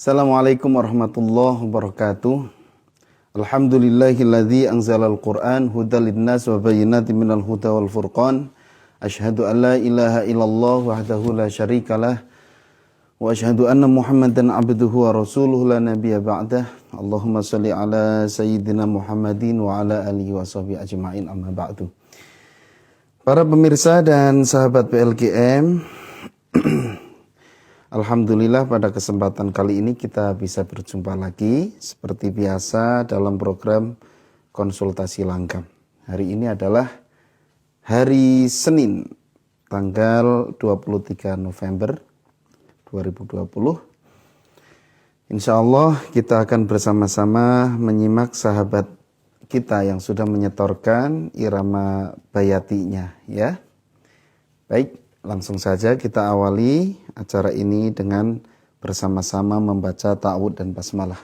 Assalamualaikum warahmatullahi wabarakatuh. Alhamdulillahilladzi anzalal Qur'an hudal linnas wa bayyinatin minal huda wal furqan. Asyhadu an la ilaha illallah wahdahu la syarikalah wa asyhadu anna Muhammadan abduhu wa rasuluhu la nabiyya ba'dah. Allahumma shalli ala sayyidina Muhammadin wa ala alihi wa sahbihi ajma'in, amma ba'du. Para pemirsa dan sahabat PLGM, alhamdulillah pada kesempatan kali ini kita bisa berjumpa lagi seperti biasa dalam program konsultasi langgam. Hari ini adalah hari Senin tanggal 23 November 2020. Insya Allah kita akan bersama-sama menyimak sahabat kita yang sudah menyetorkan irama bayatinya, ya. Baik, langsung saja kita awali acara ini dengan bersama-sama membaca ta'awudz dan basmalah.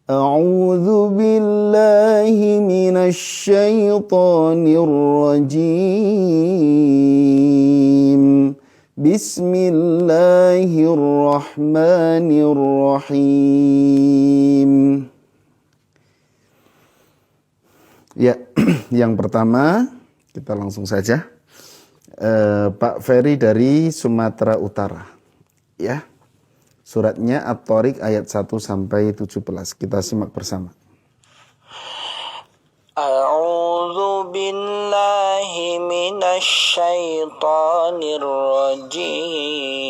A'udzu billahi minasy syaithanir rajim. Bismillahirrahmanirrahim. Ya, yang pertama kita langsung saja. Pak Ferry dari Sumatera Utara, ya. Suratnya At-Thariq ayat 1 sampai 17. Kita simak bersama. A'udzu billahi minasy syaithanir rajim.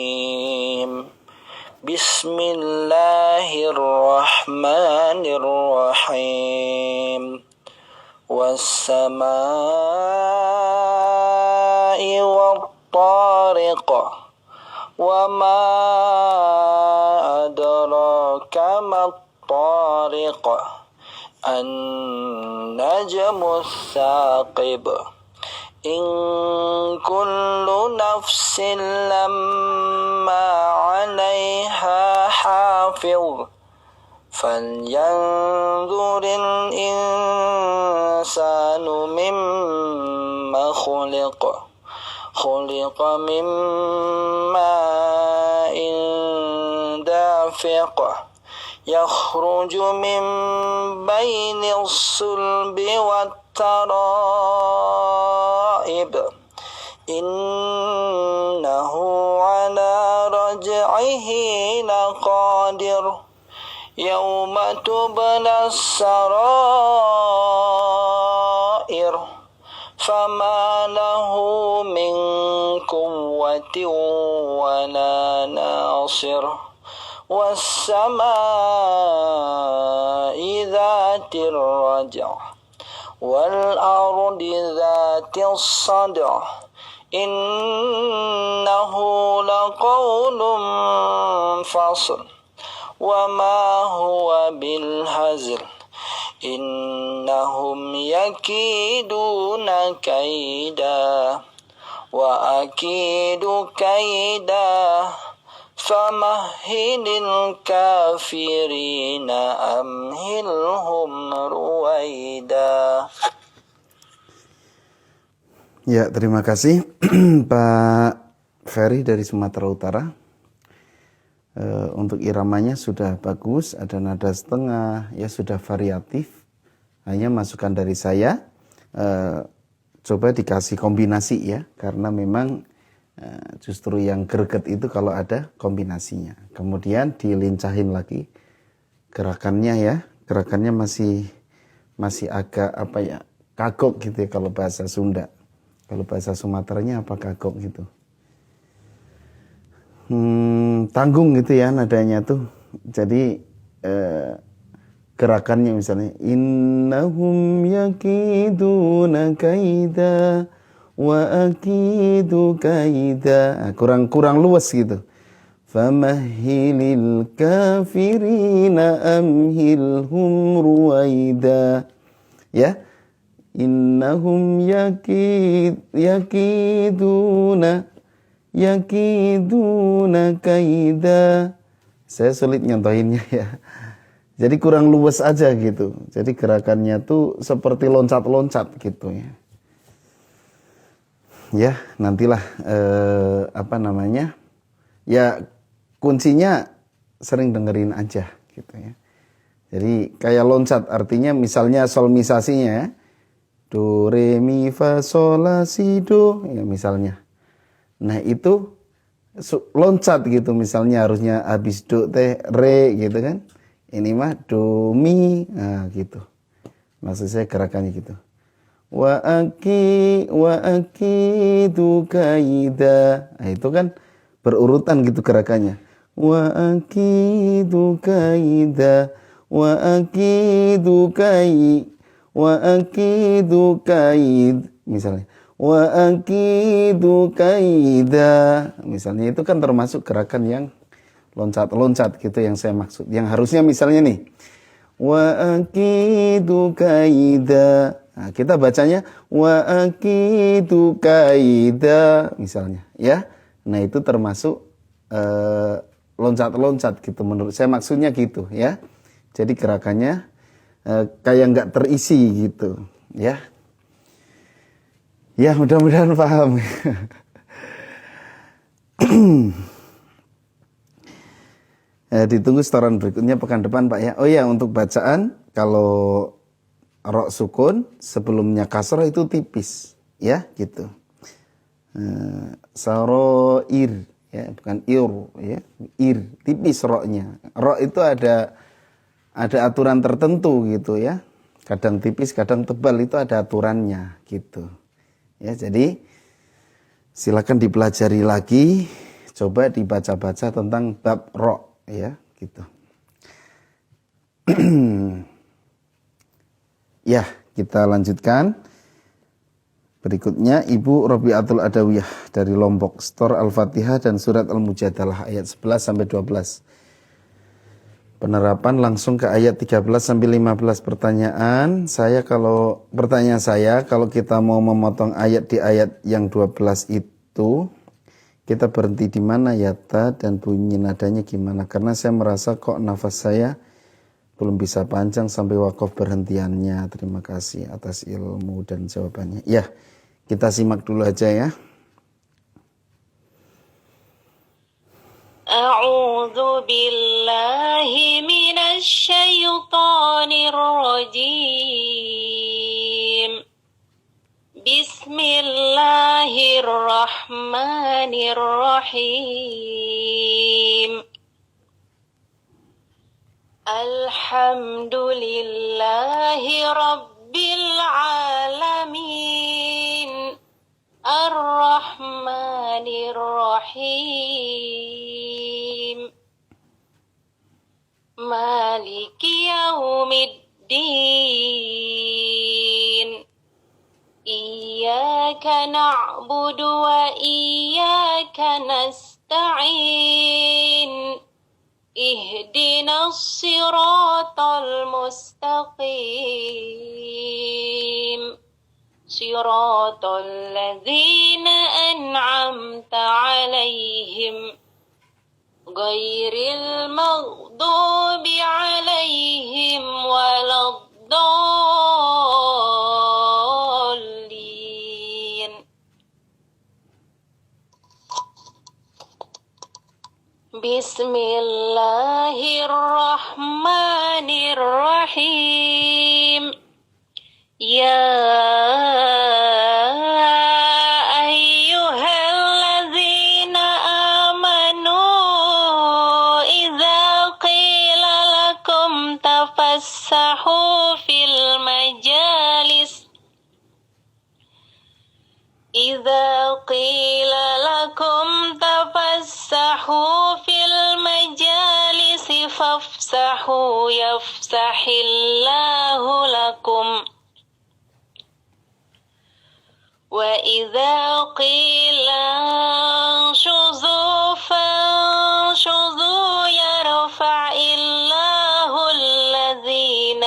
Bismillahirrahmanirrahim. Was-samaa'i wat-tariq. Wa ma adraka mat-tariq. An-najmu ats-tsaqib. In kullu nafsin lamma 'alaiha hafiz. Falyanzuril insanu mimma khuliqa. Khuliqa min ma'in dafiq. Yakhruju min bainis sulbi wat-tara'ib. Innahu 'ala raj'ihi laqadir. Yawma tublas sarair. Fama lahu min quwwatin wala nasir. Was-samaa'i dzatir raj' wal ardi dzatis sad'a. Innahu laqawlun fasl. Wa ma huwa bil hazl. Innahum yakiduna kaida wa akidu kaida. Famahhilil kafirina amhilhum ruwaida. Ya, terima kasih Pak Ferry dari Sumatera Utara. Untuk iramanya sudah bagus, ada nada setengah, ya sudah variatif. Hanya masukan dari saya, coba dikasih kombinasi ya, karena memang justru yang greget itu kalau ada kombinasinya. Kemudian dilincahin lagi gerakannya ya, gerakannya masih agak apa ya, kagok gitu ya kalau bahasa Sunda. Kalau bahasa Sumateranya apa kagok gitu. Tanggung gitu ya nadanya tuh. Jadi gerakannya misalnya innahum yakiduna kaida wa akidu kaida. Kurang luas gitu. Famahhilil kafirina amhilhum ruwaida. Ya. Innahum yakiduna kaida. Saya sulit nyontohinnya ya. Jadi kurang luwes aja gitu. Jadi gerakannya tuh seperti loncat-loncat gitu ya. Ya, nantilah apa namanya? Ya kuncinya sering dengerin aja gitu ya. Jadi kayak loncat, artinya misalnya solmisasinya ya, do re mi fa sol la si do ya misalnya. Nah itu loncat gitu, misalnya harusnya habis do teh re gitu kan. Ini mah do mi, nah gitu. Maksud saya gerakannya gitu. Wa aki du kaida. Nah itu kan berurutan gitu gerakannya. Wa aki du kaida. Wa akidu kaid, wa akidu kaid, misalnya wa akidu kaida, misalnya itu kan termasuk gerakan yang loncat-loncat gitu yang saya maksud, yang harusnya misalnya nih wa akidu kaida, nah, kita bacanya wa akidu kaida misalnya ya. Nah itu termasuk loncat-loncat gitu menurut saya, maksudnya gitu ya. Jadi gerakannya kayak nggak terisi gitu, ya. Ya mudah-mudahan paham. Ditunggu setoran berikutnya pekan depan Pak ya. Oh ya, untuk bacaan kalau rok sukun sebelumnya kasroh itu tipis, ya gitu. Saroir, ya bukan ir, ya ir, tipis roknya. Rok itu ada aturan tertentu gitu ya. Kadang tipis, kadang tebal, itu ada aturannya gitu. Ya, jadi silakan dipelajari lagi, coba dibaca-baca tentang bab ro ya, gitu. Ya, kita lanjutkan. Berikutnya Ibu Robiatul Adawiyah dari Lombok, Stor Al-Fatihah dan Surat Al-Mujadalah ayat 11 sampai 12. Penerapan langsung ke ayat 13 sampai 15. Pertanyaan saya, kalau kita mau memotong ayat di ayat yang 12 itu, kita berhenti di mana ya ta, dan bunyi nadanya gimana? Karena saya merasa kok nafas saya belum bisa panjang sampai wakaf berhentiannya. Terima kasih atas ilmu dan jawabannya. Ya, kita simak dulu aja ya. أعوذ بالله من الشيطان الرجيم بسم الله الرحمن الرحيم الحمد لله رب العالمين الرحمن الرحيم مالك يوم الدين إياك نعبد وإياك نستعين اهدنا الصراط المستقيم صراط الذين أنعمت عليهم غير المغضوب عليهم ولا الضالين بسم الله الرحمن الرحيم يا أيها الذين آمنوا إذا قيل لكم تفسحوا في المجالس فافسحوا يفسح الله لكم وإذا قيل انشزوا فانشزوا يرفع الله الذين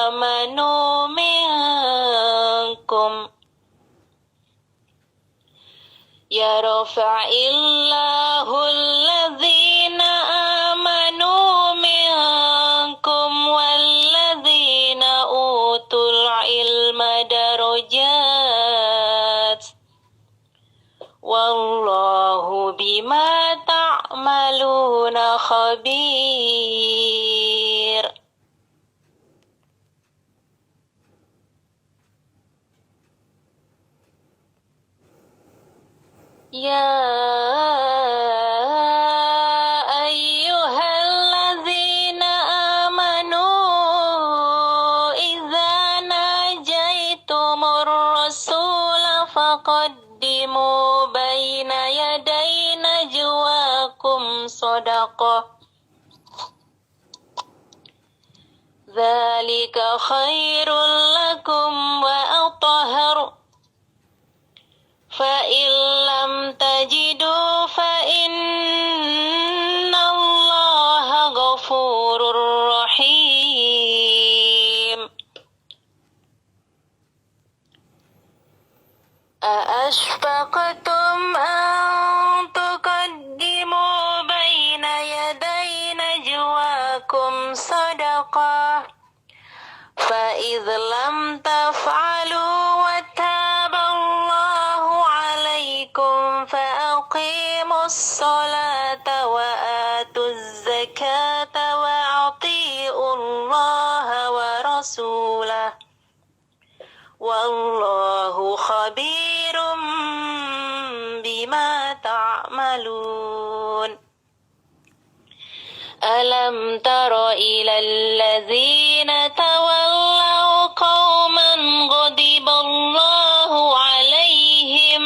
آمنوا منكم يرفع الله الذين آمنوا منكم والذين أوتوا العلم درجات wallahu bima ta'maluna khabir. Ya ayyuhalladzina amanu idza najaitumur rasula faqaddimu baina yaday najwakum shadaqah. Dzalika khairul lakum wa athhar. فَإِن لَّمْ تَجِدُوا فَإِنَّ اللَّهَ غَفُورٌ رَّحِيمٌ. أَأَشْفَقْتُمْ أَن تُقَدِّمُوا بَيْنَ يَدَيْ نَجْوَاكُمْ صَدَقَةً فَإِذْ لَمْ تَفْعَلُوا وَتَابَ اللَّهُ عَلَيْكُمْ فَأَقِيمُوا الصَّلَاةَ وَآتُوا الزَّكَاةَ وَأَطِيعُوا اللَّهَ وَرَسُولَهُ وَاللَّهُ خَبِيرٌ بِمَا تَعْمَلُونَ. أَلَمْ تَرَ إِلَى الَّذِينَ تَوَلَّوْا قَوْمًا غَضِبَ اللَّهُ عَلَيْهِمْ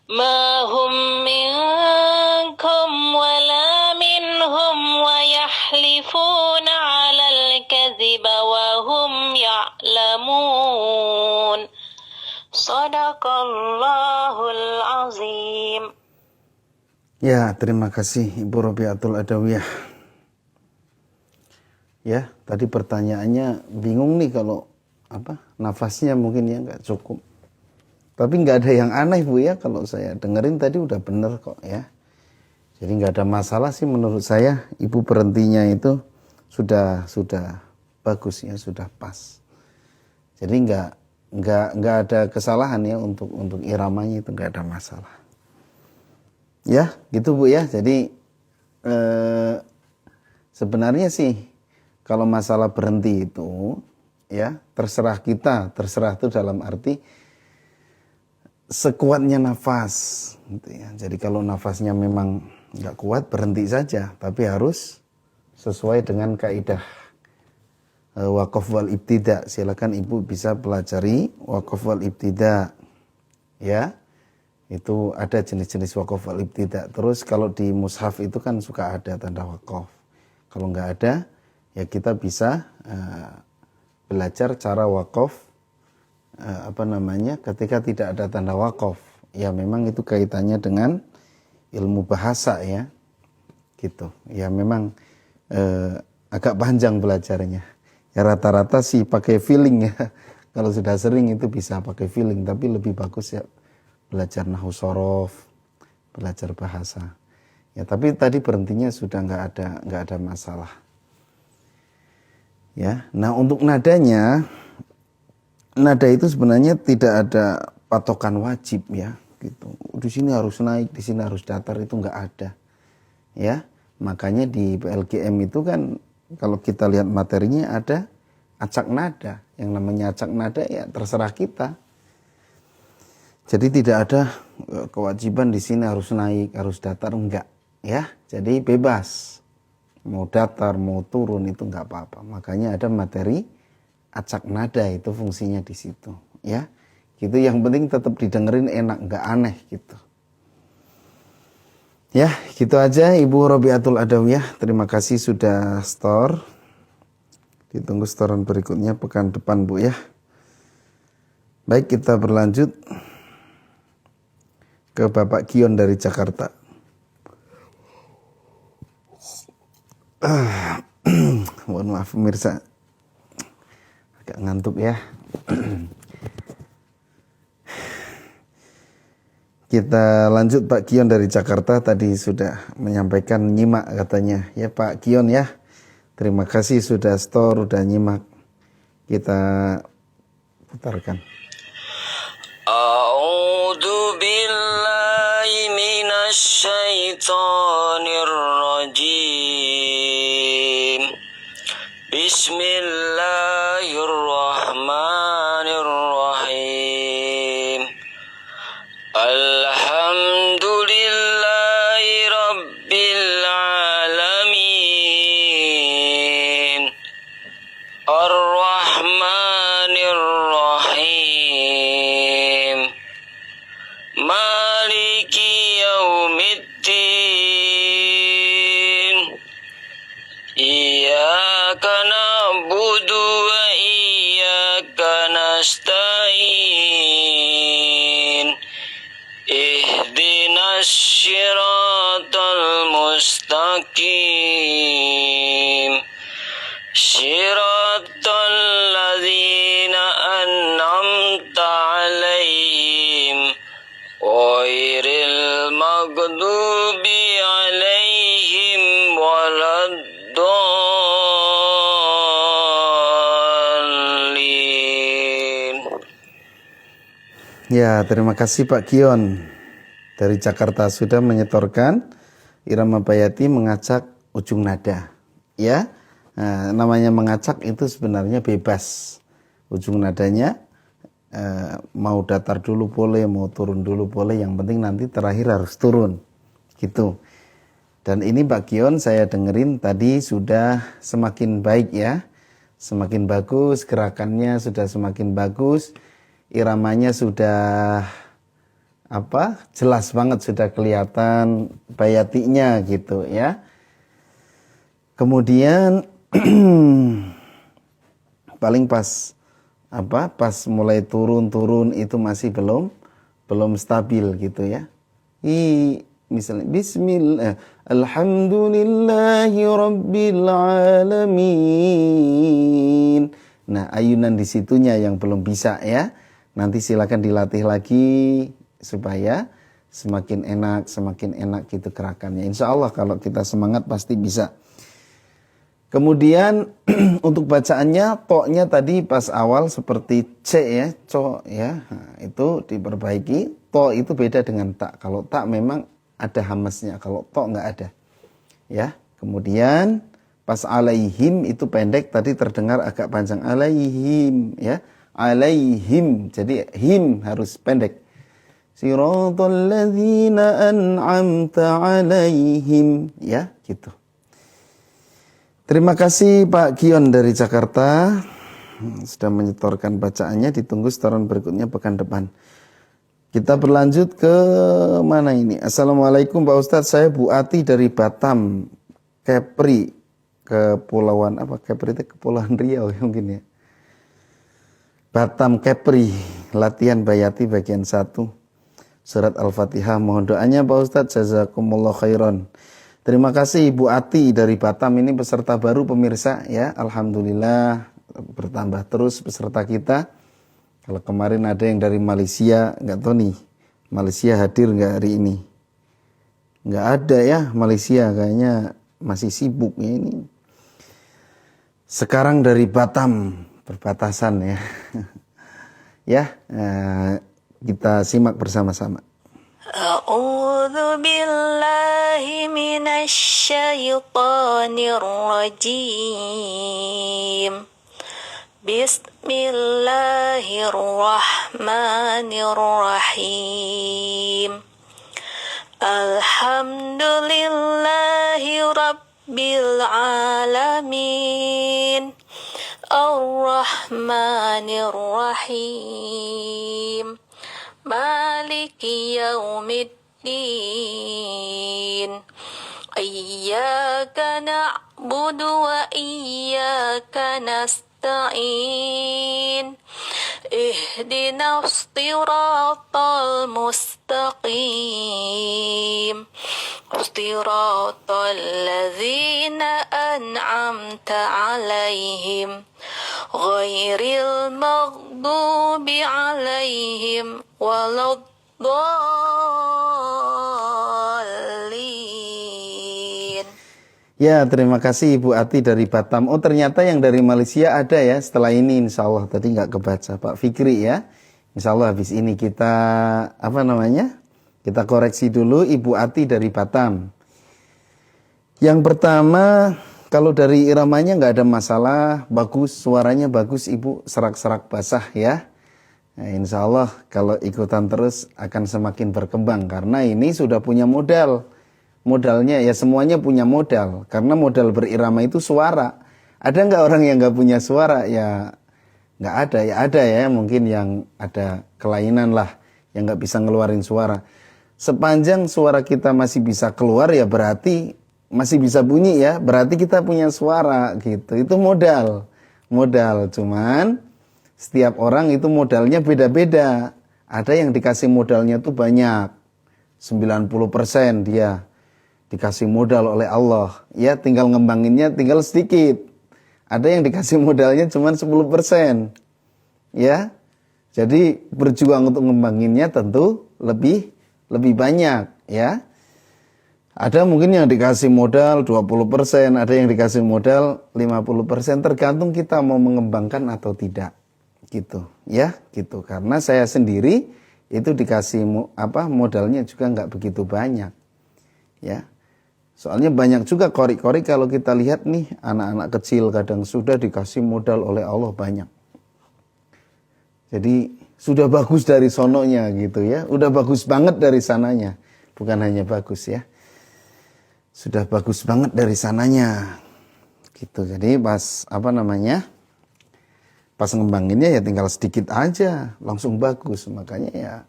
مَا هُمْ مِنكُمْ وَلَا مِنْهُمْ وَيَحْلِفُونَ عَلَى الْكَذِبِ وَهُمْ يَعْلَمُونَ. Shadaqallahul azim. Ya, terima kasih Ibu Robiatul Adawiyah. Ya, tadi pertanyaannya bingung nih kalau nafasnya mungkin ya nggak cukup. Tapi nggak ada yang aneh Bu ya, kalau saya dengerin tadi udah bener kok ya. Jadi nggak ada masalah sih menurut saya. Ibu berhentinya itu sudah bagus ya, sudah pas. Jadi nggak ada kesalahan ya untuk iramanya, itu nggak ada masalah. Ya, gitu Bu ya. Jadi sebenarnya sih kalau masalah berhenti itu ya terserah kita, terserah itu dalam arti sekuatnya nafas gitu ya. Jadi kalau nafasnya memang nggak kuat, berhenti saja, tapi harus sesuai dengan kaidah waqaf wal ibtida. Silakan Ibu bisa pelajari waqaf wal ibtida ya. Itu ada jenis-jenis waqaf wal ibtida. Terus kalau di mushaf itu kan suka ada tanda waqaf. Kalau nggak ada, ya kita bisa belajar cara waqaf ketika tidak ada tanda waqaf. Ya memang itu kaitannya dengan ilmu bahasa ya. Gitu. Ya memang agak panjang belajarnya. Ya rata-rata sih pakai feeling ya. Kalau sudah sering itu bisa pakai feeling, tapi lebih bagus ya belajar nahwu shorof, belajar bahasa. Ya tapi tadi berhentinya sudah nggak ada masalah. Ya, nah untuk nadanya, nada itu sebenarnya tidak ada patokan wajib ya, gitu. Di sini harus naik, di sini harus datar, itu nggak ada. Ya, makanya di PLGM itu kan kalau kita lihat materinya ada acak nada. Yang namanya acak nada ya terserah kita. Jadi tidak ada kewajiban di sini harus naik, harus datar, enggak ya. Jadi bebas. Mau datar, mau turun itu enggak apa-apa. Makanya ada materi acak nada, itu fungsinya di situ ya. Gitu, yang penting tetap didengerin enak, enggak aneh gitu. Ya, gitu aja Ibu Robiatul Adawiyah. Terima kasih sudah store. Ditunggu storan berikutnya pekan depan Bu ya. Baik, kita berlanjut ke Bapak Kion dari Jakarta. Mohon maaf pemirsa, agak ngantuk ya. Kita lanjut Pak Kion dari Jakarta, tadi sudah menyampaikan nyimak katanya. Ya Pak Kion ya, terima kasih sudah store, sudah nyimak. Kita putarkan. A'udzu billahi الشيطان الرجيم بسم الله الرحمن الرحيم الحمد لله رب العالمين الرحمن الرحيم مالك يوم الدين إياك نعبد وإياك نستعين اهدنا الصراط المستقيم صراط الذين أنعمت عليهم غير المغضوب عليهم ولا الضالين. Ya, terima kasih Pak Kion dari Jakarta sudah menyetorkan irama bayati mengacak ujung nada. Ya, namanya mengacak itu sebenarnya bebas. Ujung nadanya mau datar dulu boleh, mau turun dulu boleh. Yang penting nanti terakhir harus turun, gitu. Dan ini Pak Kion saya dengerin tadi sudah semakin baik ya, semakin bagus gerakannya sudah semakin bagus. Iramanya sudah jelas banget, sudah kelihatan bayatinya gitu ya. Kemudian paling pas mulai turun itu masih belum stabil gitu ya. Misalnya bismillah alhamdulillahi rabbil alamin. Nah, ayunan di situnya yang belum bisa ya. Nanti silakan dilatih lagi supaya semakin enak gitu gerakannya. Insya Allah kalau kita semangat pasti bisa. Kemudian untuk bacaannya toknya tadi pas awal seperti C ya, co ya. Nah, itu diperbaiki. To itu beda dengan tak. Kalau tak memang ada hamasnya, kalau to nggak ada. Ya. Kemudian pas alaihim itu pendek tadi terdengar agak panjang alaihim ya. Alaihim, jadi him harus pendek. Siratal ladzina an'amta alaihim, ya gitu. Terima kasih Pak Kion dari Jakarta sudah menyetorkan bacaannya. Ditunggu setoran berikutnya pekan depan. Kita berlanjut ke mana ini? Assalamualaikum Pak Ustadz, saya Bu Ati dari Batam, Kepri, Kepulauan apa? Kepri itu Kepulauan Riau ya mungkin ya. Batam Kepri, latihan bayati bagian 1 surat Al-Fatihah. Mohon doanya Pak Ustadz, jazakumullah khairan. Terima kasih Ibu Ati dari Batam, ini peserta baru pemirsa ya. Alhamdulillah bertambah terus peserta kita. Kalau kemarin ada yang dari Malaysia, nggak tahu nih Malaysia hadir nggak hari ini? Nggak ada ya, Malaysia kayaknya masih sibuk ya ini. Sekarang dari Batam, perbatasan ya. Ya, kita simak bersama-sama. A'udzu billahi minasy syaithanir rajim. Bismillahirrahmanirrahim. Alhamdulillahi rabbil alamin. Ar-Rahmanir-Rahim. Maliki yaumiddin. Iyyaka na'budu wa iyyaka nasta'in. Ihdinas siratal mustaqim. Siratal ladzina an'amta 'alaihim ghairil maghdubi 'alaihim waladdallin. Ya, terima kasih Ibu Ati dari Batam. Oh, ternyata yang dari Malaysia ada ya setelah ini, insya Allah. Tadi nggak kebaca Pak Fikri ya. Insya Allah habis ini kita Kita koreksi dulu Ibu Ati dari Batam. Yang pertama, kalau dari iramanya nggak ada masalah, bagus, suaranya bagus Ibu, serak-serak basah ya. Nah, insya Allah kalau ikutan terus akan semakin berkembang karena ini sudah punya modal. Modalnya ya semuanya punya modal karena modal berirama itu suara. Ada nggak orang yang nggak punya suara? Ya nggak ada, ya ada ya mungkin yang ada kelainan lah yang nggak bisa ngeluarin suara. Sepanjang suara kita masih bisa keluar ya berarti masih bisa bunyi ya, berarti kita punya suara gitu. Itu modal. Modal, cuman setiap orang itu modalnya beda-beda. Ada yang dikasih modalnya tuh banyak. 90% dia dikasih modal oleh Allah. Ya, tinggal ngembanginnya tinggal sedikit. Ada yang dikasih modalnya cuma 10%. Ya. Jadi berjuang untuk ngembanginnya tentu lebih banyak, ya. Ada mungkin yang dikasih modal 20%, ada yang dikasih modal 50%, tergantung kita mau mengembangkan atau tidak. Gitu, ya, gitu. Karena saya sendiri itu dikasih modalnya juga nggak begitu banyak. Ya. Soalnya banyak juga qori-qori kalau kita lihat nih, anak-anak kecil kadang sudah dikasih modal oleh Allah banyak. Jadi sudah bagus dari sononya gitu ya, udah bagus banget dari sananya. Bukan hanya bagus ya. Sudah bagus banget dari sananya gitu. Jadi pas pas ngembanginnya ya tinggal sedikit aja langsung bagus. Makanya ya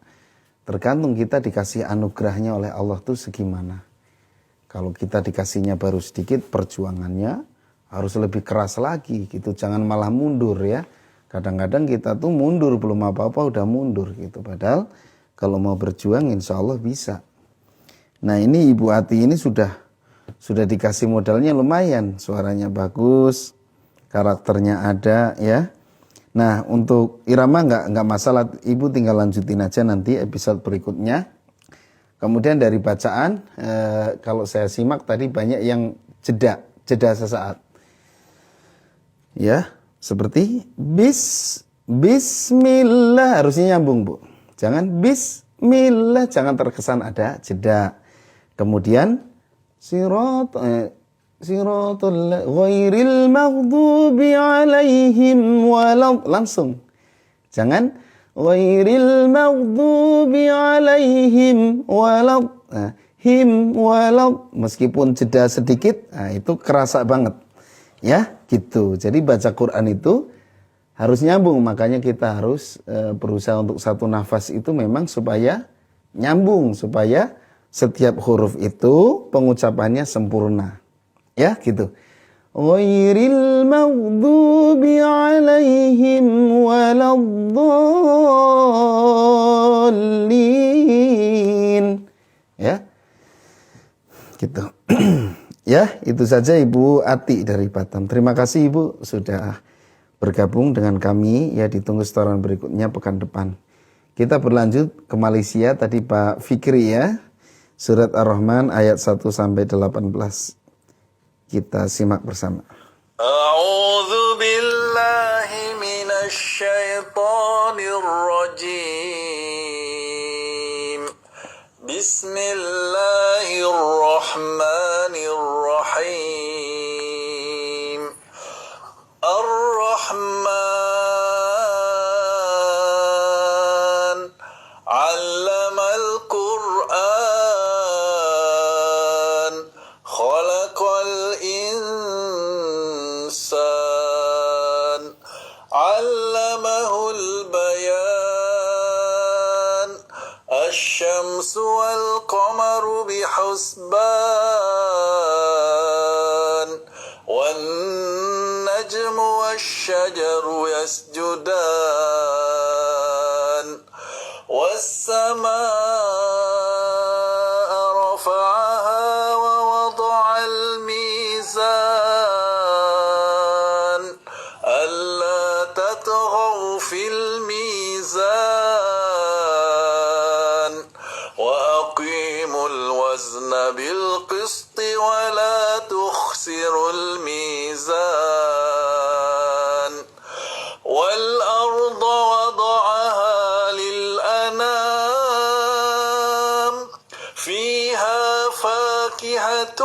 tergantung kita dikasih anugerahnya oleh Allah tuh segimana. Kalau kita dikasihnya baru sedikit, perjuangannya harus lebih keras lagi gitu. Jangan malah mundur ya. Kadang-kadang kita tuh mundur, belum apa-apa udah mundur gitu. Padahal kalau mau berjuang insya Allah bisa. Nah ini Ibu Ati ini sudah dikasih modalnya lumayan, suaranya bagus, karakternya ada ya. Nah untuk irama nggak masalah, Ibu tinggal lanjutin aja nanti episode berikutnya. Kemudian dari bacaan, kalau saya simak tadi banyak yang jeda sesaat. Ya, seperti bismillah harusnya nyambung Bu. Jangan bismillah, jangan terkesan ada jeda. Kemudian siratal ghairil maghdubi alaihim walad, langsung. Jangan ghairil maghdubi alaihim walad. Him walad, meskipun jeda sedikit, nah itu kerasa banget. Ya, gitu. Jadi baca Quran itu harus nyambung, makanya kita harus berusaha untuk satu nafas itu memang supaya nyambung, supaya setiap huruf itu pengucapannya sempurna. Ya, gitu. Ghairil maghdubi alaihim waladdallin. Ya. Gitu. Ya, itu saja Ibu Ati dari Batam. Terima kasih Ibu sudah bergabung dengan kami. Ya, ditunggu setoran berikutnya pekan depan. Kita berlanjut ke Malaysia tadi Pak Fikri ya. Surat Ar-Rahman ayat 1 sampai 18. Kita simak bersama. A'udzu billahi minasy syaithanir rajim. Bismillahirrahmanirrahim. Ar-Rahman 'allamal Qur'an, khalaqal insan, 'allamahul bayan, asy-syamsu wal qamaru bihusban, wan najmu wasy-syajaru yasjudan, was-samaa'a rafa'aha wa wada'al mizan, alla tatghaw fil mizan, wa aqimul wazna bil qisti wa la tukhsirul mizan, wal arda wada'aha lil anam, فاكهة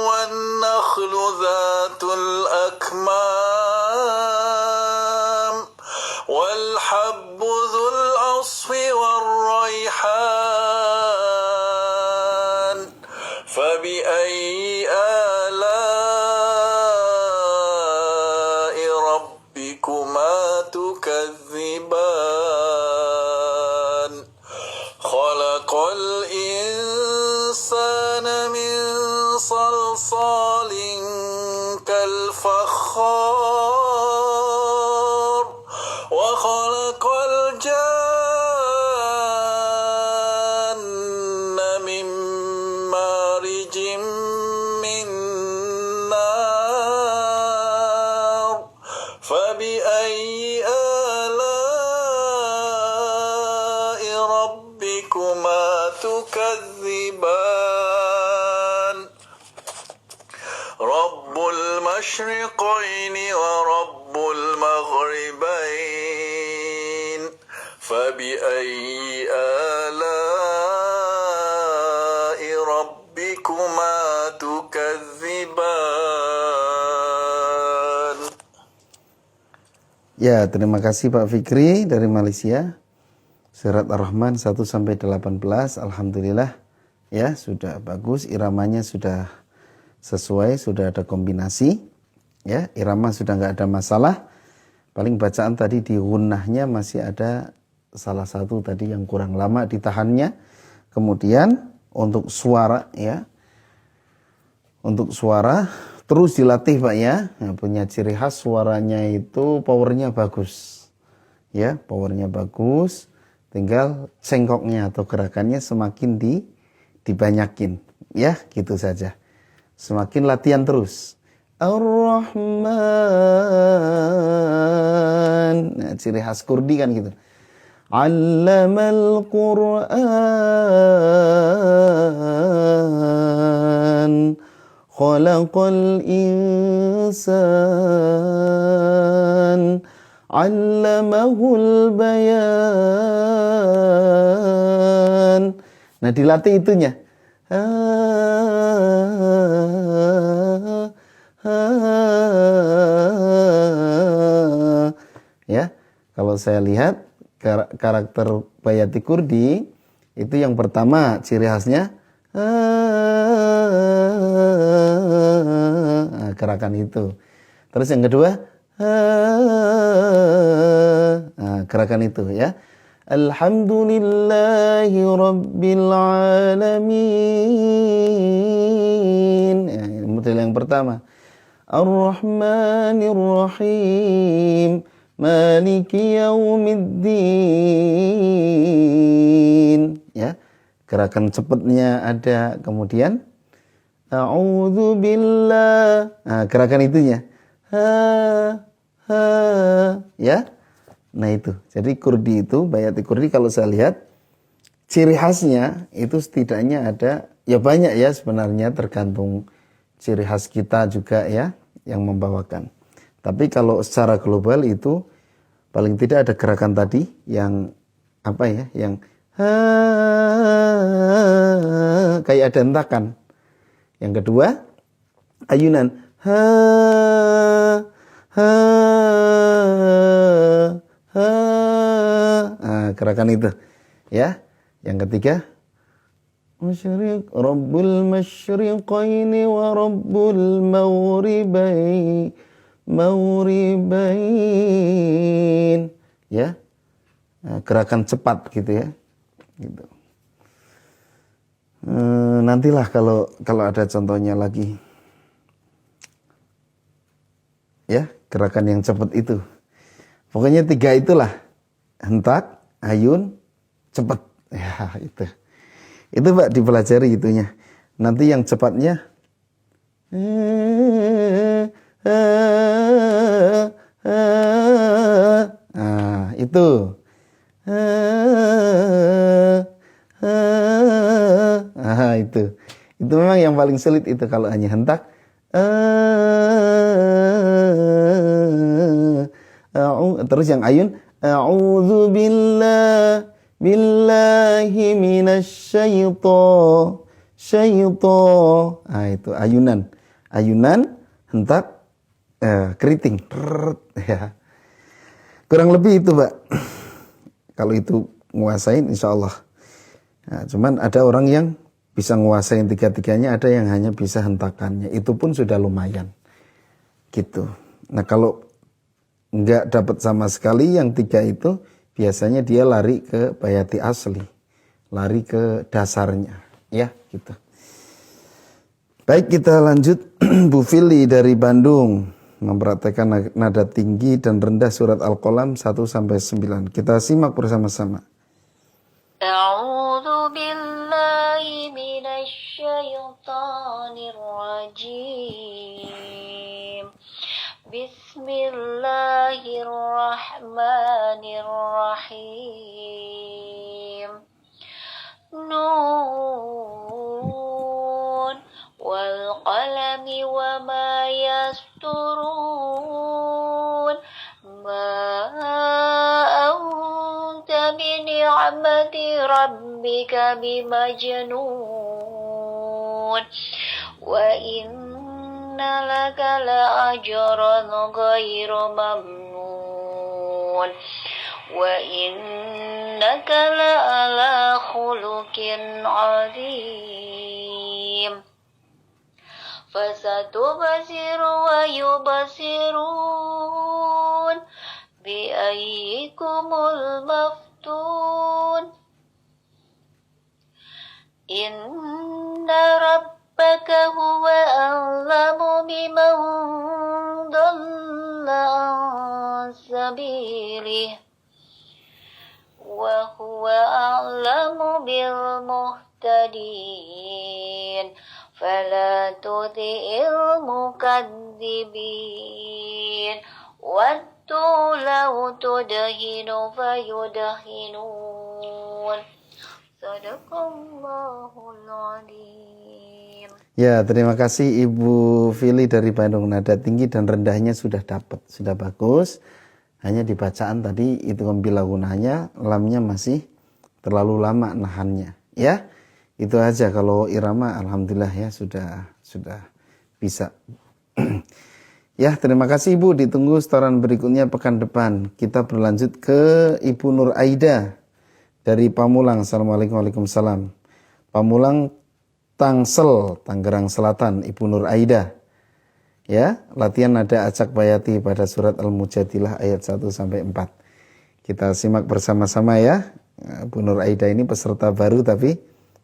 والنخل ذات الأكمام والحب ذو العصف والريحان فبأي آلاء ربكما تكذبان خلق الإنسان من صلصال كالفخار وخلق الجان من مارج من نار فبأي آلاء ربكما تكذبان رب المشرقين ورب المغربين فبأي آلاء ربكما تكذبان. Ya, terima kasih Pak Fikri dari Malaysia. Surat Ar-Rahman 1 sampai 18. Alhamdulillah ya, sudah bagus, iramanya sudah sesuai, sudah ada kombinasi. Ya, irama sudah nggak ada masalah. Paling bacaan tadi di gunnahnya masih ada salah satu tadi yang kurang lama ditahannya. Kemudian untuk suara ya. Untuk suara terus dilatih Pak ya. Punya ciri khas suaranya itu powernya bagus. Ya, powernya bagus. Tinggal cengkoknya atau gerakannya semakin dibanyakin. Ya, gitu saja. Semakin latihan terus. Ar-Rahman. Nah, ciri khas Kurdi kan gitu. Allamal Qur'an. Khalaqal insan. Allamahul bayan. Nah, dilatih itunya. Ya, kalau saya lihat karakter Bayati Kurdi itu yang pertama ciri khasnya gerakan itu. Terus yang kedua gerakan itu ya. Alhamdulillahi Rabbil Alamin. Ya, model yang pertama. Ar-Rahmanir Rahim. Maliki Yaumiddin. Ya, gerakan cepatnya ada. Kemudian A'udzu billah. Gerakan itunya. Ya. Nah itu, jadi Kurdi itu, Bayati Kurdi kalau saya lihat, ciri khasnya itu setidaknya ada, ya banyak ya sebenarnya tergantung ciri khas kita juga ya, yang membawakan. Tapi kalau secara global itu, paling tidak ada gerakan tadi, yang apa ya, yang kayak ada hentakan. Yang kedua, ayunan gerakan itu ya. Yang ketiga Masyriq Rabbul Masyriqaini wa Rabbul Maghribain ya. Gerakan cepat gitu ya gitu. Nantilah kalau ada contohnya lagi ya, gerakan yang cepat itu. Pokoknya 3 itulah. Hentak, ayun, cepat. Ya, itu. Itu Pak dipelajari itunya. Nanti yang cepatnya itu. Itu. Itu memang yang paling sulit itu kalau hanya hentak. Terus yang ayun, a'udzu billahi minasyaitonir syaitan. Nah, itu ayunan. Ayunan, hentak, keriting. Ya. Kurang lebih itu, Pak. Kalau itu nguasain insya Allah. Nah, cuman ada orang yang bisa nguasain tiga-tiganya, ada yang hanya bisa hentakannya. Itu pun sudah lumayan. Gitu. Nah, kalau nggak dapat sama sekali yang tiga itu, biasanya dia lari ke bayati asli. Lari ke dasarnya. Ya, gitu. Baik, kita lanjut. Bu Fili dari Bandung mempraktekkan nada tinggi dan rendah surat Al-Qalam 1-9. Kita simak bersama-sama. A'udzu billahi minasy syaithanir rajim. Bismillahirrahmanirrahim. Nun wal qalami wa ma yasturun. Ma anta bi ni'mati rabbika bimajnun. Wa inna laka la ajran ghairu mamnun. Wa innaka la ala khuluqin azim. Fasatubsiru wa yubsirun bi ayyikumul maftun. Inna rabbaka huwa a'lamu biman dhalla an sabilihi wa huwa a'lamu bil muhtadin. Fala tuti'il mukadzibin wattu law tudhinu fayudhinun. Sadaqallahul alim. Ya, terima kasih Ibu Fili dari Bandung. Nada tinggi dan rendahnya sudah dapat, sudah bagus. Hanya di bacaan tadi itu bila gunanya, lamnya masih terlalu lama nahannya. Ya, itu aja. Kalau irama, alhamdulillah ya sudah bisa. Ya, terima kasih Ibu. Ditunggu setoran berikutnya pekan depan. Kita berlanjut ke Ibu Nur Aida dari Pamulang. Assalamualaikum warahmatullahi wabarakatuh. Pamulang, Tangsel, Tangerang Selatan. Ibu Nur Aida. Ya, latihan nada acak bayati pada surat Al-Mujadilah ayat 1-4. Kita simak bersama-sama ya. Bu Nur Aida ini peserta baru tapi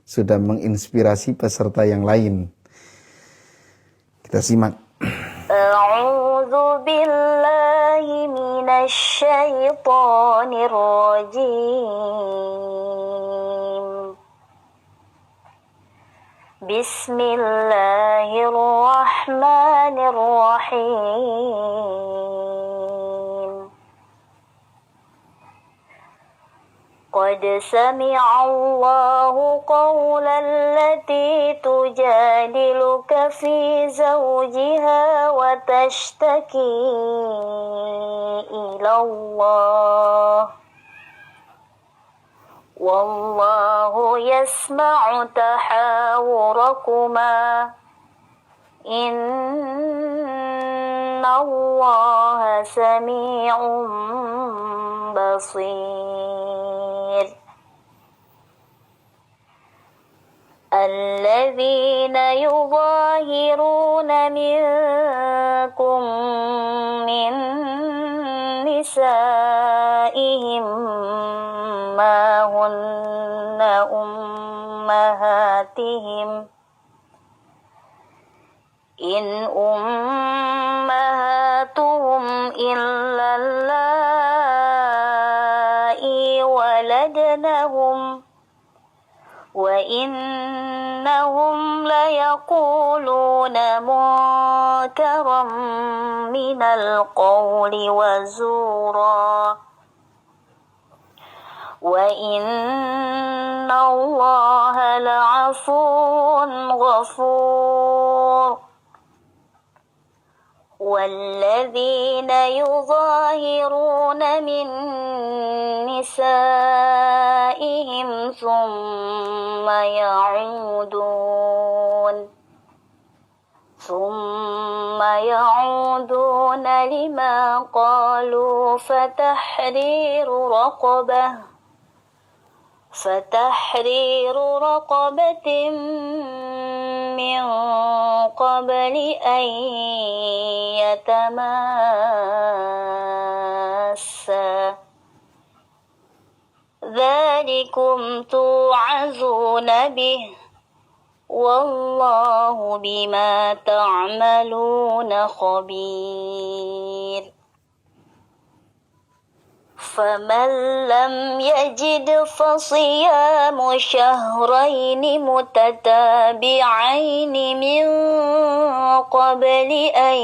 sudah menginspirasi peserta yang lain. Kita simak. A'udzu billahi minasy syaithanir rajim. Bismillahirrahmanirrahim. Qad sami'a Allahu qawlan allati tujadiluka fi zawjiha wa tashtaki ila Allah. Wallahu yasma'u tahawurakuma. Inna Allaha sami'un basir. Alladzina yudhahiruna minkum min nisaihim ma hunna ummahatihim in ummahatuhum illa allai waladnahum wa innahum layaquluna munkaram minal qawli wa zura. Wa inna Allaha la'afuwun ghafur. والذين يظاهرون من نسائهم ثم يعودون لما قالوا فتحرير رقبة من قبل أن يتماسا ذلكم توعظون به والله بما تعملون خبير فمن لم يجد فصيام شهرين متتابعين من قبل أن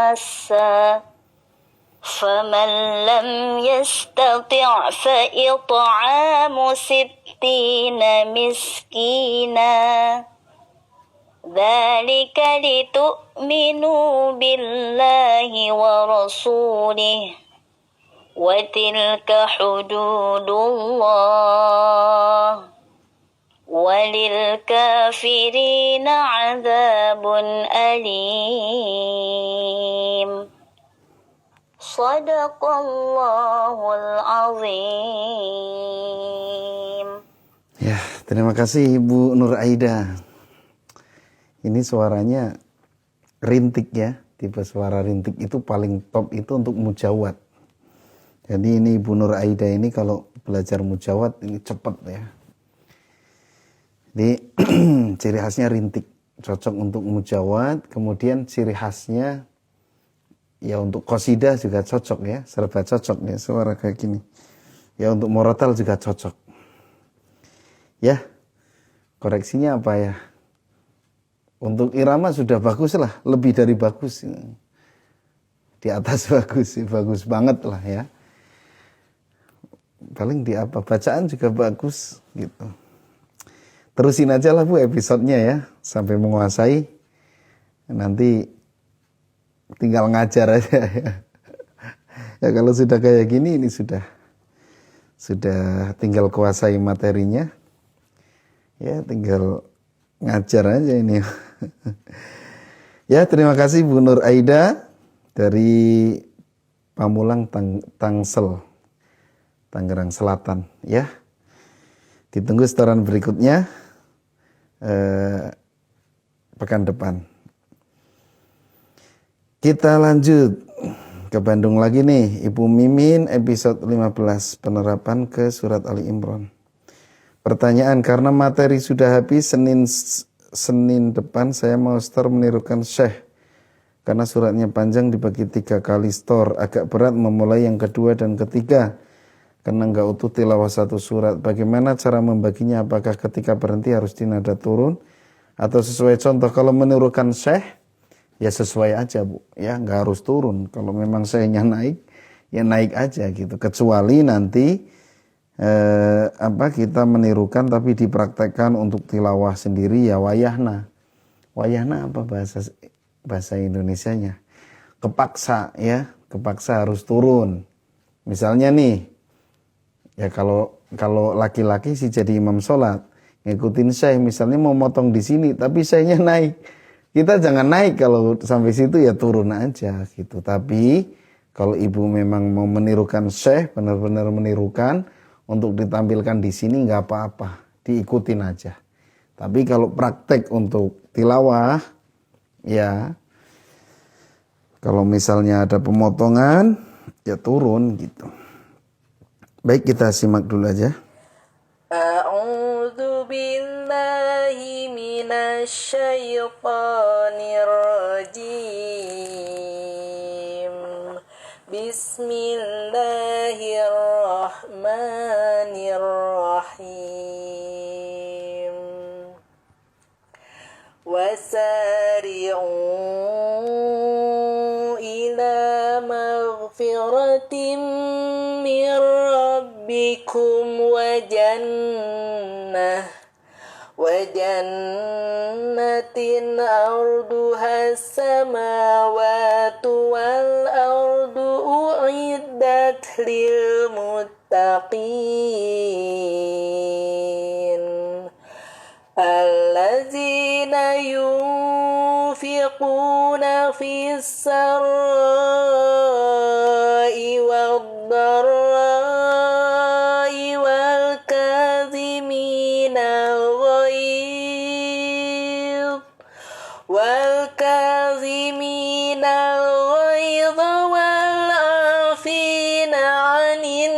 يتماسا فمن لم يستطع فإطعام 60 مسكينا ذلك لتؤمنوا بالله ورسوله وتلك حدود الله وللكافرين عذاب أليم Sadaqallahul azim. Ya, terima kasih Ibu Nur Aida. Ini suaranya rintik ya. Tipe suara rintik itu paling top itu untuk mujawad. Jadi ini Ibu Nur Aida ini kalau belajar mujawad ini cepat ya. Jadi ciri khasnya rintik, cocok untuk mujawad. Kemudian ciri khasnya ya untuk qasidah juga cocok ya, serba cocok ya suara kayak gini. Ya untuk murattal juga cocok. Ya, koreksinya apa ya? Untuk irama sudah bagus lah, lebih dari bagus. Di atas bagus, bagus banget lah ya. Paling di apa, bacaan juga bagus gitu. Terusin aja lah Bu episodenya ya, sampai menguasai. Nanti tinggal ngajar aja ya. Ya kalau sudah kayak gini ini sudah tinggal kuasai materinya. Ya tinggal ngajar aja ini. Ya terima kasih Bu Nur Aida dari Pamulang Tangsel, Tangerang Selatan ya. Ditunggu setoran berikutnya pekan depan. Kita lanjut ke Bandung lagi nih, Ibu Mimin episode 15 penerapan ke surat Ali Imran. Pertanyaan, karena materi sudah habis, Senin depan saya mau store menirukan Syekh. Karena suratnya panjang dibagi 3 kali store, agak berat memulai yang kedua dan ketiga. Karena enggak utuh tilawah satu surat. Bagaimana cara membaginya? Apakah ketika berhenti harus dinada turun? Atau sesuai contoh, kalau menirukan Syekh, ya sesuai aja Bu, ya nggak harus turun. Kalau memang sayanya naik, ya naik aja gitu. Kecuali nanti kita menirukan tapi dipraktekkan untuk tilawah sendiri ya wayahna. Wayahna apa bahasa Indonesianya? Kepaksa ya, kepaksa harus turun. Misalnya nih, ya kalau laki-laki sih jadi imam sholat, ngikutin syekh misalnya mau motong di sini, tapi syekhnya naik. Kita jangan naik, kalau sampai situ ya turun aja gitu. Tapi kalau ibu memang mau menirukan syekh, benar-benar menirukan untuk ditampilkan di sini nggak apa-apa, diikutin aja. Tapi kalau praktek untuk tilawah, ya kalau misalnya ada pemotongan, ya turun gitu. Baik, kita simak dulu aja. A'udzu billahi minasyaitonir rajim. Bismillahirrahmanirrahim. Wasari'u ila maghfiratin mir rabbikum wa وجنة أرضها السماوات والأرض أعدت للمتقين الذين ينفقون في السراء والضراء والكاظمين الغيظ والعافين عن الناس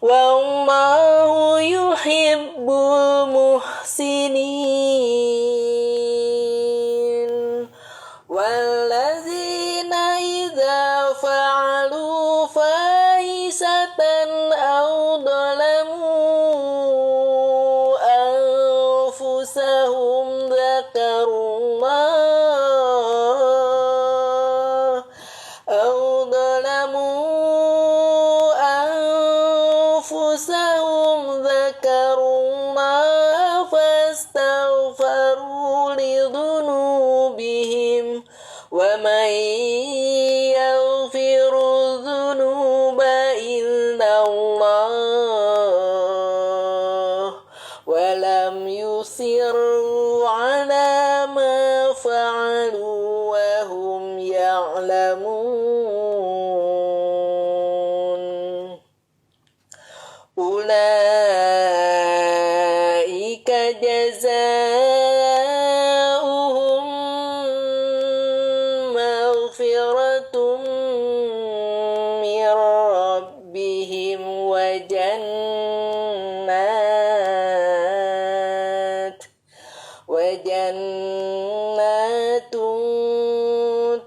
والله يحب المحسنين والذين إذا فعلوا فاحشة أو ظلموا أنفسهم ذكروا الله فاستغفروا لذنوبهم ومن يغفر الذنوب إلا الله ولم يصروا على ما فعلوا وهم يعلمون أولئك جزاؤهم مغفرة من ربهم وجنات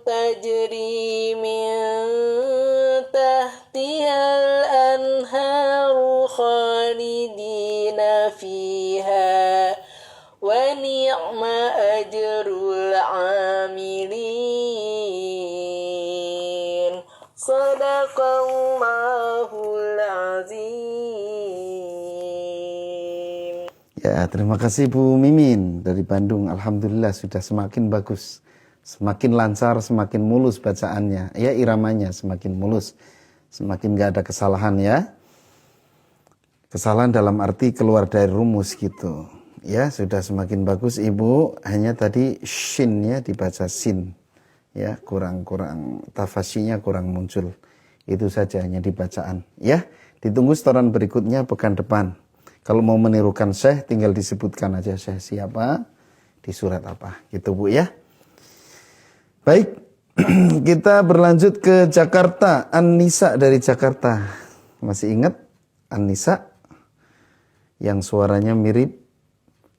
تجري من تحتها الأنهار خالدين فيها ونعم أجر العاملين صدق الله العظيم. Ya, terima kasih Bu Mimin dari Bandung. Alhamdulillah sudah semakin bagus. Semakin lancar, semakin mulus bacaannya. Ya, iramanya semakin mulus. Semakin gak ada kesalahan ya. Kesalahan dalam arti keluar dari rumus gitu. Ya, sudah semakin bagus Ibu. Hanya tadi shin-nya dibaca sin. Ya, kurang tafasinya kurang muncul. Itu saja hanya dibacaan. Ya, ditunggu setoran berikutnya pekan depan. Kalau mau menirukan Syekh tinggal disebutkan aja Syekh siapa, di surat apa. Gitu Bu ya. Baik, kita berlanjut ke Jakarta. An-Nisa dari Jakarta. Masih ingat An-Nisa? Yang suaranya mirip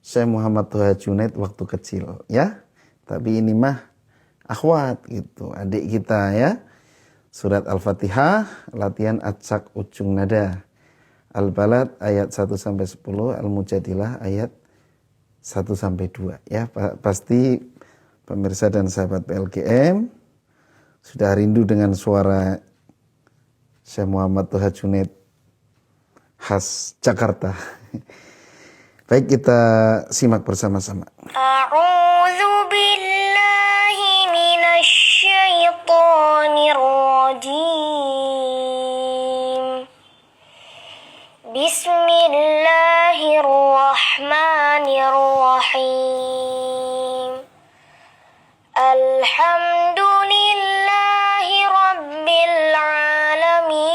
Syekh Muhammad Toha Junaid waktu kecil. Ya, tapi ini mah akhwat gitu, adik kita ya. Surat Al-Fatihah, latihan acak ujung nada. Al-Balad ayat 1-10, Al-Mujadilah ayat 1-2 ya. Pasti pemirsa dan sahabat PLGM sudah rindu dengan suara Syekh Muhammad Toha Junaid khas Jakarta. Baik, kita simak bersama-sama. A'udzu billahi minasy syaithanir rajim. Bismillahirrahmanirrahim. Alhamdulillahi rabbil alamin.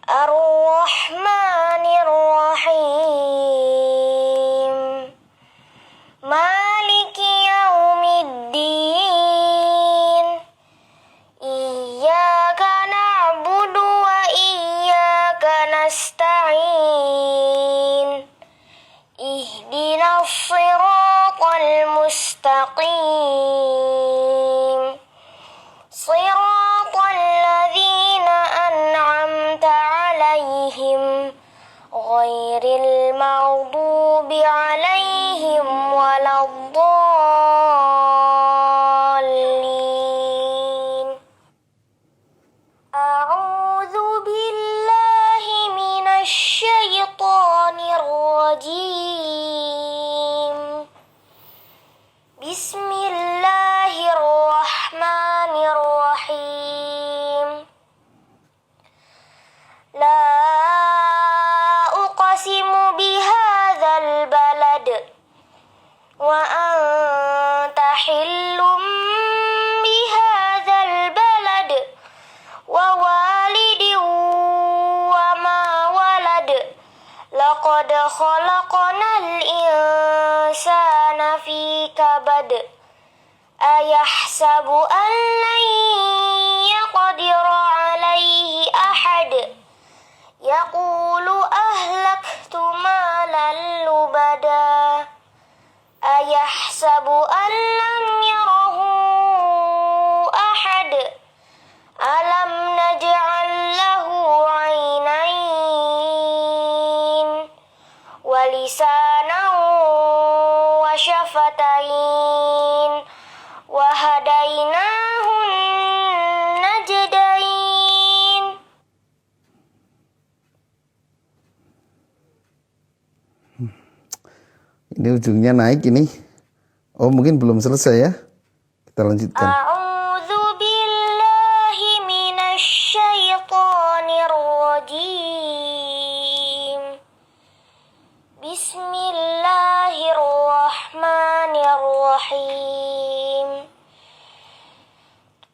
Ar-Rahmanir Rahim. Maliki yaumiddin. Iyyaka na'budu wa iyyaka nasta'in. Ihdinas siratal mustaqim. Siratal ladzina an'amta 'alaihim ghairil maghdubi 'alaihim waladdallin. A'udzu billahi خلقنا الإنسان في كبد أيحسب أن لن يقدر عليه أحد يقول أهلكت مالا لبدا أيحسب أن لم يره أحد ألم نجعل له عينين ولسانا وشفتين وهديناه النجدين. Ini ujungnya naik ini. Oh, mungkin belum selesai ya. Kita lanjutkan. A'udzu billahi minasy syaithanir rajim. Bismillahirrahmanirrahim.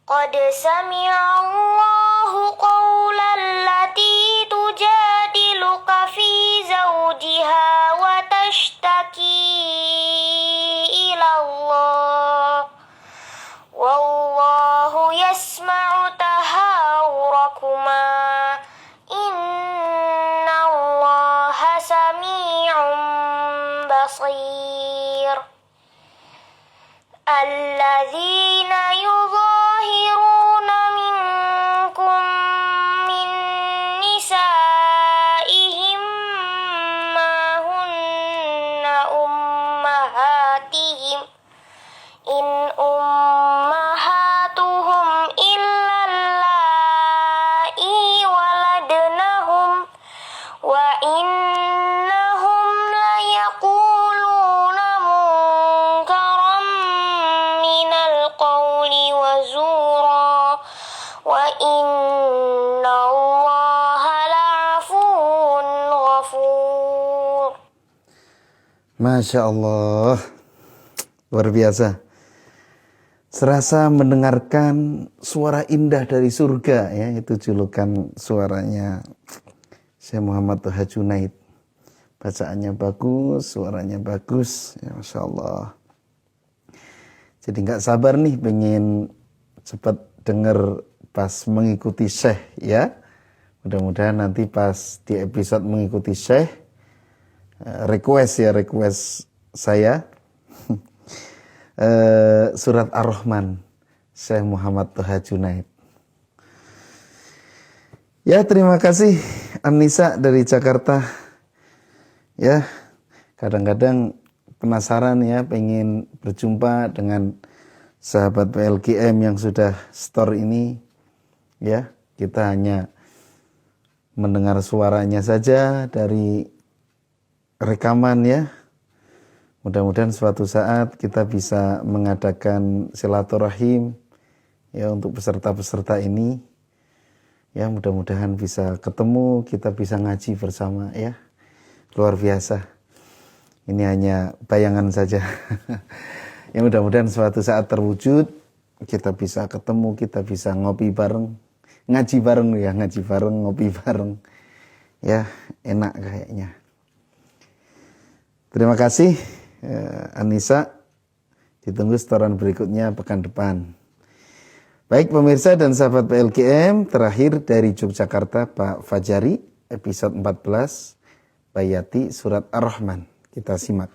Qad sami'a Allahu qawlan lati tujadiluka fi zawjiha wa tashtaki ila Allah wallahu yasma'u tahawurakuma innallaha sami'un basir. Alladzina yuzahiruna minkum min nisaihim ma hunna ummahatihim in ummahatuhum illa allai waladnahum wa innahum layaquluna munkaram minal qawli wa zura wa innallaha la'afuwun ghafur. Masya Allah, luar biasa. Serasa mendengarkan suara indah dari surga ya, itu julukan suaranya Syekh Muhammad Toha Junaid. Bacaannya bagus, suaranya bagus, ya Masya Allah. Jadi nggak sabar nih pengen cepat denger pas mengikuti Syekh ya. Mudah-mudahan nanti pas di episode mengikuti Syekh, request saya surat Ar-Rahman Syekh Muhammad Toha Junaid. Ya, terima kasih Anissa dari Jakarta. Ya, kadang-kadang penasaran ya, pengen berjumpa dengan sahabat PLGM yang sudah store ini. Ya, kita hanya mendengar suaranya saja dari rekaman ya. Mudah-mudahan suatu saat kita bisa mengadakan silaturahim ya untuk peserta-peserta ini. Ya, mudah-mudahan bisa ketemu, kita bisa ngaji bersama ya. Luar biasa. Ini hanya bayangan saja. Ya, mudah-mudahan suatu saat terwujud, kita bisa ketemu, kita bisa ngopi bareng, ngaji bareng ya, ngaji bareng, ngopi bareng. Ya, enak kayaknya. Terima kasih Anissa. Ditunggu setoran berikutnya pekan depan. Baik pemirsa dan sahabat PLGM, terakhir dari Yogyakarta Pak Fajari, episode 14, Bayati Surat Ar-Rahman. Kita simak.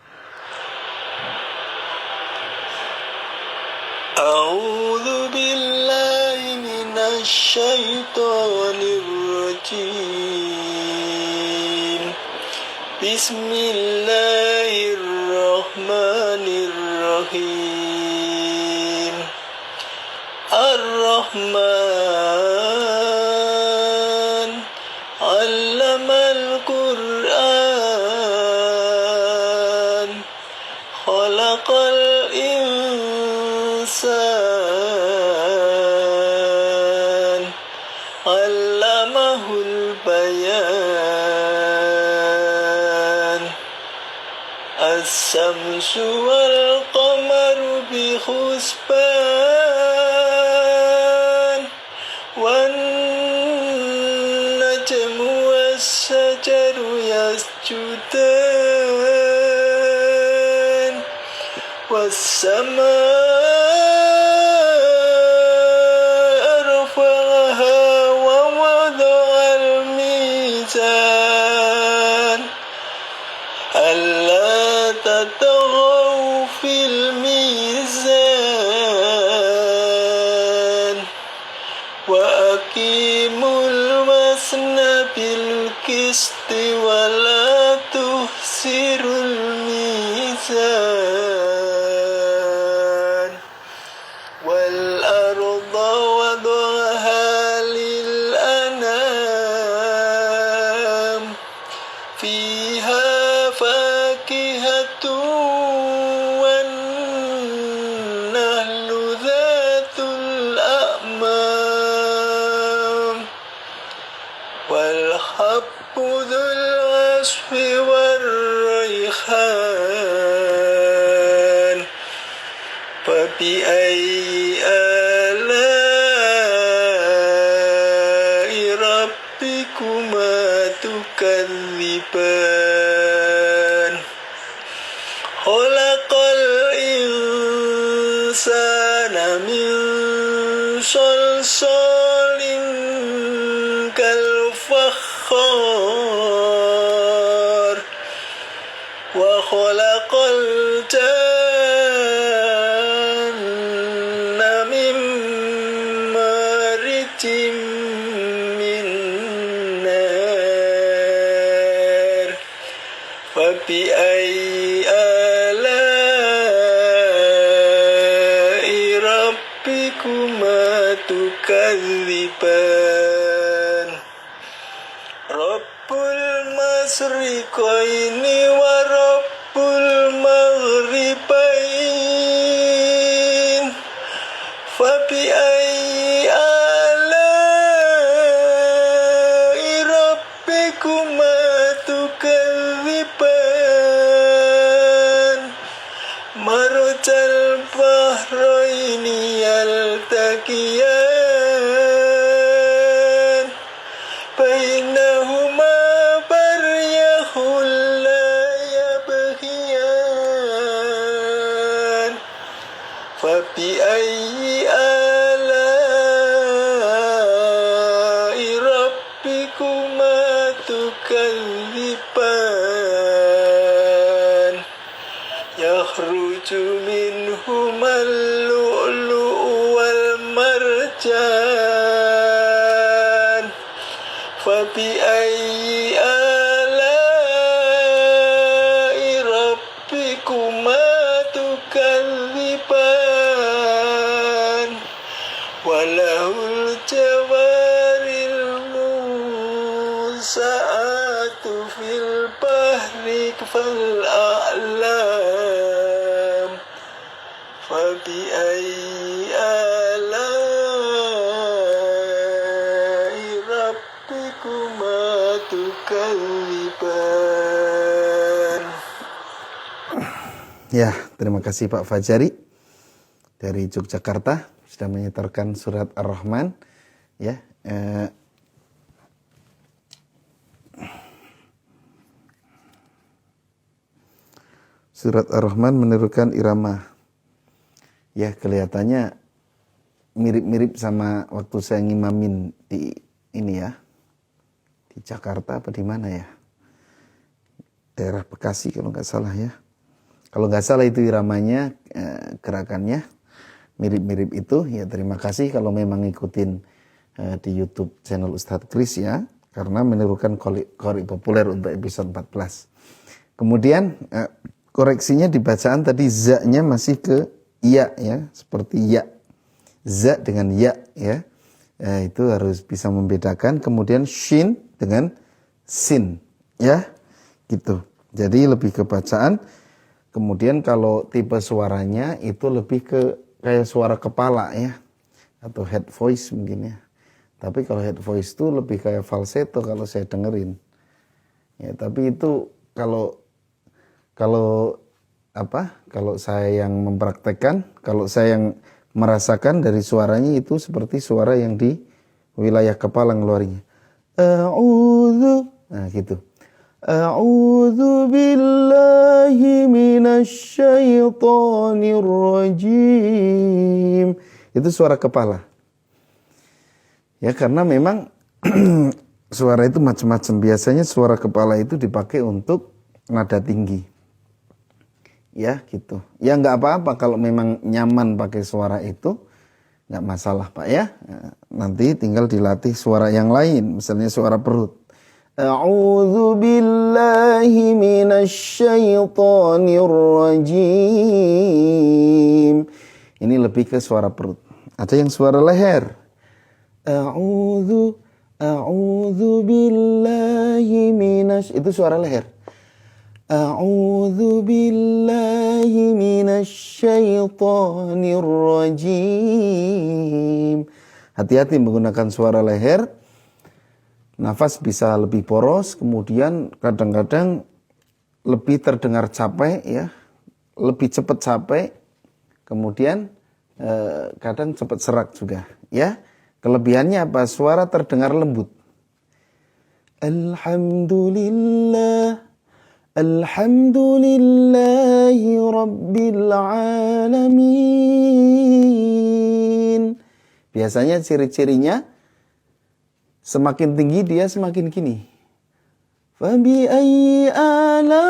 A'udzu billahi minasy syaithanir rajim. Bismillahirrahmanirrahim. Ar-Rahman 'allamal Qur'an khalaqal insan 'allamahul bayan as-samsu wal qamaru bi husban wan najmu was-shajaru yasjudan والسماء رفعها ووضع الميزان ألا تطغوا في الميزان وأقيموا الوزن بالقسط ولا تخسروا الميزان والأرض وضعها للأنام فيها فاكهة والنخل ذات الأكمام والحب ذو العصف والريحان فبأي آلاء ربكما تكذبان خلق الإنسان من صلصال كالفخار وخلق الجن من مارج من نار فبأي آلاء ربكما تكذبان رب المشرقين ورب المغربين فبأي آلاء ربكما تكذبان مرج البحرين يلتقيان بينهما برزخ لا يبغيان فبأي آلاء ربكما تكذبان يخرج منهما اللؤلؤ والمرجان فبأي آلاء ربكما تكذبان وله الجوار المنشآت في البحر كالأعلام فبأي آلاء ربكما تكذبان. Ya, terima kasih Pak Fajari dari Yogyakarta sudah menyetorkan surat Ar-Rahman. Ya, surat Ar-Rahman menirukan irama. Ya, kelihatannya mirip-mirip sama waktu saya ngimamin di ini ya, di Jakarta apa di mana ya, daerah Bekasi kalau nggak salah ya. Kalau nggak salah itu iramanya, gerakannya mirip-mirip itu. Ya terima kasih kalau memang ngikutin di YouTube channel Ustadz Kris ya, karena menirukan qori populer untuk episode 14. Kemudian koreksinya di bacaan tadi za-nya masih ke ya ya, seperti ya. Za dengan ya ya. Itu harus bisa membedakan. Kemudian shin dengan sin ya. Gitu. Jadi lebih ke bacaan. Kemudian kalau tipe suaranya itu lebih ke kayak suara kepala ya, atau head voice mungkin ya. Tapi kalau head voice itu lebih kayak falsetto kalau saya dengerin. Ya, tapi itu kalau saya yang mempraktekkan, kalau saya yang merasakan dari suaranya itu seperti suara yang di wilayah kepala ngeluarinya. Nah gitu. A'udzu billahi minasyaitonir rajim. Itu suara kepala. Ya, karena memang suara itu macam-macam. Biasanya suara kepala itu dipakai untuk nada tinggi. Ya, gitu. Ya nggak apa-apa kalau memang nyaman pakai suara itu, nggak masalah Pak ya. Nanti tinggal dilatih suara yang lain, misalnya suara perut. A'udzu billahi minasyaitonir rajim. Ini lebih ke suara perut. Ada yang suara leher. A'udzu billahi itu suara leher. A'udzu billahi minasyaitonir rajim. Hati-hati menggunakan suara leher. Nafas bisa lebih poros, kemudian kadang-kadang lebih terdengar capek ya, lebih cepat capek, kemudian kadang cepat serak juga ya. Kelebihannya apa? Suara terdengar lembut. Alhamdulillah, alhamdulillahi rabbil alamin. Biasanya ciri-cirinya semakin tinggi dia semakin gini. Fabi ayyi ala.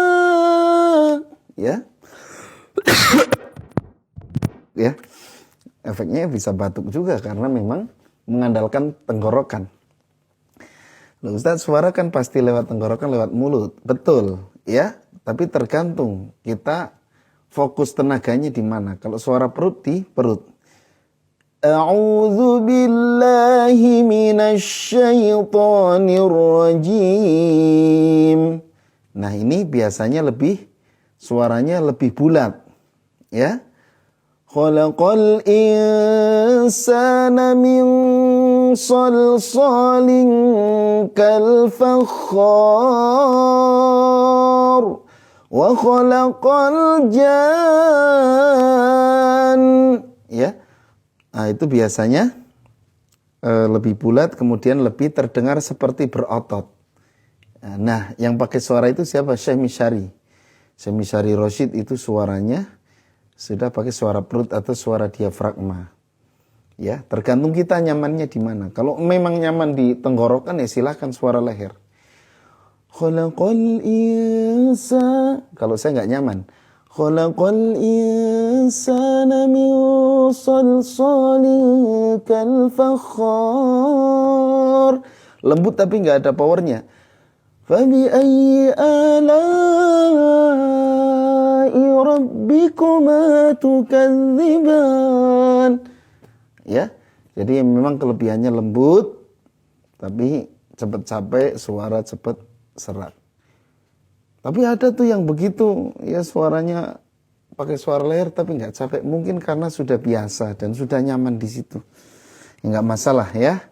Ya. Ya. Efeknya bisa batuk juga karena memang mengandalkan tenggorokan. Loh Ustaz, suara kan pasti lewat tenggorokan, lewat mulut. Betul, ya. Tapi tergantung kita fokus tenaganya di mana. Kalau suara perut di perut. A'udzu billahi minasyaitonir rajim. Nah, ini biasanya suaranya lebih bulat. Ya. Khalaqal insana min salsalin kal fakhar wa khalaqal jan. Ya. Nah, itu biasanya lebih bulat, kemudian lebih terdengar seperti berotot. Nah, yang pakai suara itu siapa? Syekh Misyari. Syekh Misyari Rasyid itu suaranya sudah pakai suara perut atau suara diafragma. Ya, tergantung kita nyamannya di mana. Kalau memang nyaman di tenggorokan ya silakan suara leher. Khalaqal insa. Kalau saya nggak nyaman. Khalaqal insana min salsalin kal fakhar. Lembut tapi nggak ada powernya. Fabi ayyi ala'i rabbikuma tukadziban. Ya, jadi memang kelebihannya lembut tapi cepat capek, suara cepat serak. Tapi ada tuh yang begitu, ya suaranya pakai suara leher tapi nggak capek. Mungkin karena sudah biasa dan sudah nyaman di situ. Ya, nggak masalah ya.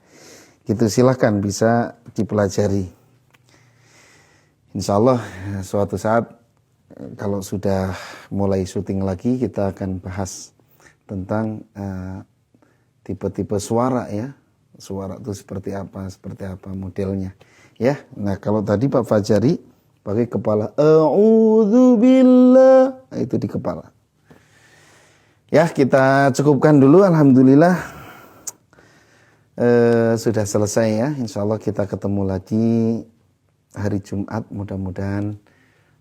Gitu silahkan bisa dipelajari. Insya Allah suatu saat kalau sudah mulai syuting lagi kita akan bahas tentang tipe-tipe suara ya. Suara itu seperti apa modelnya. Ya, nah kalau tadi Pak Fajari pakai kepala, a'udzu billah, nah, itu di kepala. Ya, kita cukupkan dulu. Alhamdulillah sudah selesai ya. Insya Allah kita ketemu lagi hari Jumat. Mudah-mudahan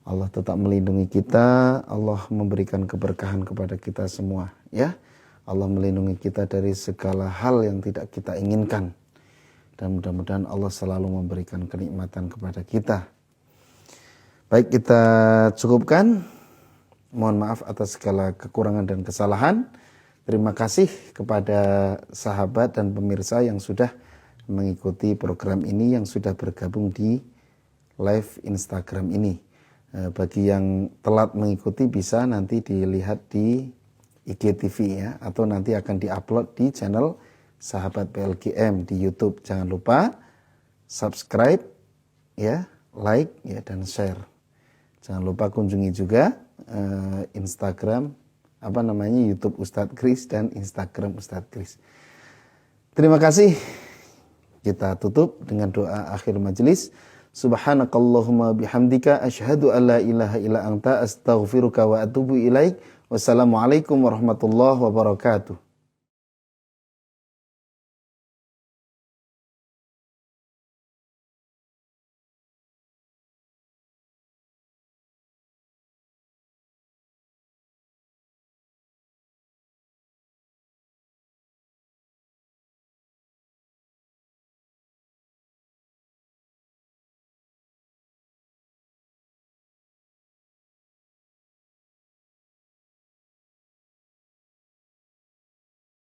Allah tetap melindungi kita, Allah memberikan keberkahan kepada kita semua ya. Allah melindungi kita dari segala hal yang tidak kita inginkan. Dan mudah-mudahan Allah selalu memberikan kenikmatan kepada kita. Baik, kita cukupkan. Mohon maaf atas segala kekurangan dan kesalahan. Terima kasih kepada sahabat dan pemirsa yang sudah mengikuti program ini, yang sudah bergabung di live Instagram ini. Bagi yang telat mengikuti bisa nanti dilihat di IGTV ya, atau nanti akan diupload di channel Sahabat PLGM di YouTube. Jangan lupa subscribe ya, like ya, dan share. Jangan lupa kunjungi juga Instagram YouTube Ustadz Kris dan Instagram Ustadz Kris. Terima kasih. Kita tutup dengan doa akhir majelis. Subhanakallahumma bihamdika asyhadu an la ilaha illa anta astaghfiruka wa atubu ilaik. Wassalamualaikum warahmatullahi wabarakatuh.